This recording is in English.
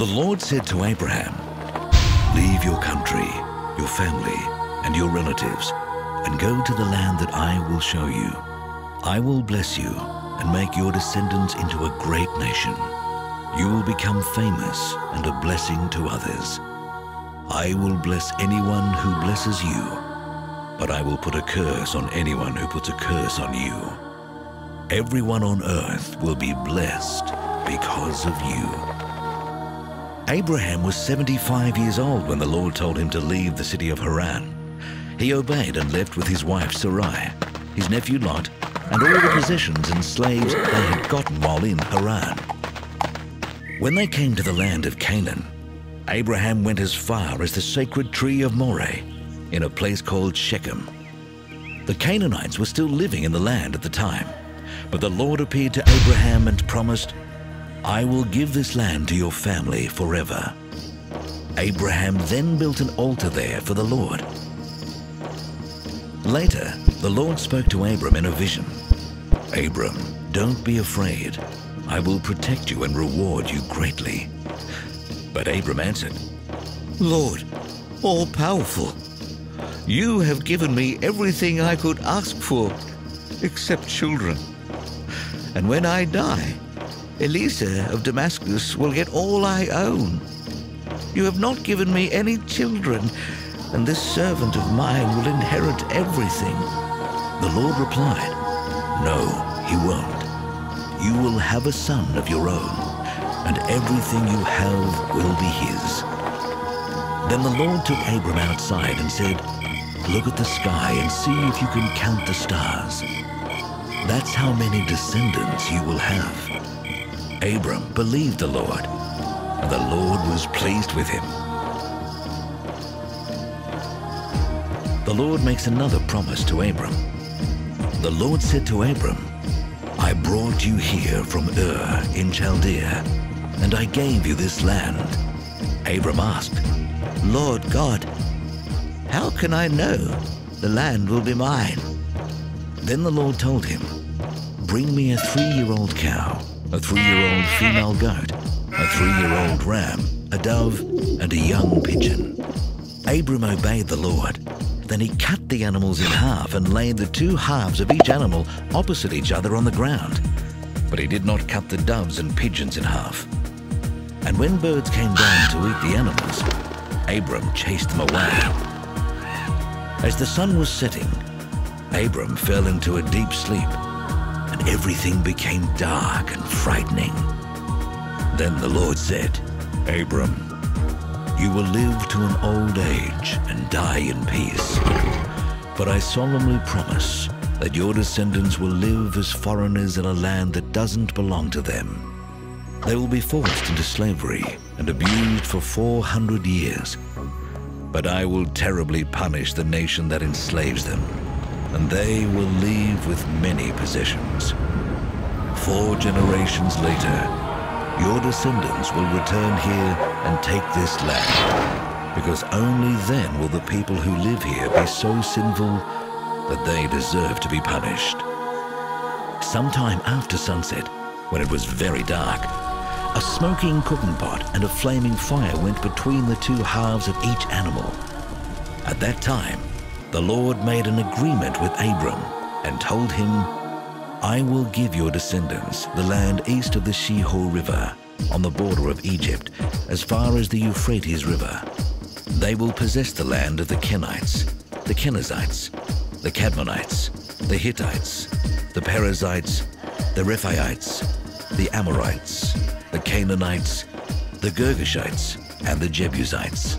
The Lord said to Abraham, "Leave your country, your family, and your relatives, and go to the land that I will show you. I will bless you and make your descendants into a great nation. You will become famous and a blessing to others. I will bless anyone who blesses you, but I will put a curse on anyone who puts a curse on you. Everyone on earth will be blessed because of you." Abraham was 75 years old when the Lord told him to leave the city of Haran. He obeyed and left with his wife Sarai, his nephew Lot, and all the possessions and slaves they had gotten while in Haran. When they came to the land of Canaan, Abraham went as far as the sacred tree of Moreh, in a place called Shechem. The Canaanites were still living in the land at the time, but the Lord appeared to Abraham and promised, "I will give this land to your family forever." Abraham then built an altar there for the Lord. Later, the Lord spoke to Abram in a vision. "Abram, don't be afraid. I will protect you and reward you greatly." But Abram answered, "Lord, all-powerful, you have given me everything I could ask for, except children. And when I die, Eliezer of Damascus will get all I own. You have not given me any children, and this servant of mine will inherit everything." The Lord replied, "No, he won't. You will have a son of your own, and everything you have will be his." Then the Lord took Abram outside and said, "Look at the sky and see if you can count the stars. That's how many descendants you will have." Abram believed the Lord, and the Lord was pleased with him. The Lord makes another promise to Abram. The Lord said to Abram, "I brought you here from Ur in Chaldea, and I gave you this land." Abram asked, "Lord God, how can I know the land will be mine?" Then the Lord told him, "Bring me a 3-year-old cow, a 3-year-old female goat, a 3-year-old ram, a dove, and a young pigeon." Abram obeyed the Lord. Then he cut the animals in half and laid the 2 halves of each animal opposite each other on the ground. But he did not cut the doves and pigeons in half. And when birds came down to eat the animals, Abram chased them away. As the sun was setting, Abram fell into a deep sleep, and everything became dark and frightening. Then the Lord said, "Abram, you will live to an old age and die in peace. But I solemnly promise that your descendants will live as foreigners in a land that doesn't belong to them. They will be forced into slavery and abused for 400 years. But I will terribly punish the nation that enslaves them, and they will leave with many possessions. 4 generations later, your descendants will return here and take this land, because only then will the people who live here be so sinful that they deserve to be punished." Sometime after sunset, when it was very dark, a smoking cooking pot and a flaming fire went between the 2 halves of each animal. At that time, the Lord made an agreement with Abram and told him, "I will give your descendants the land east of the Shihor River, on the border of Egypt, as far as the Euphrates River. They will possess the land of the Kenites, the Kenizzites, the Cadmonites, the Hittites, the Perizzites, the Rephaites, the Amorites, the Canaanites, the Girgashites, and the Jebusites.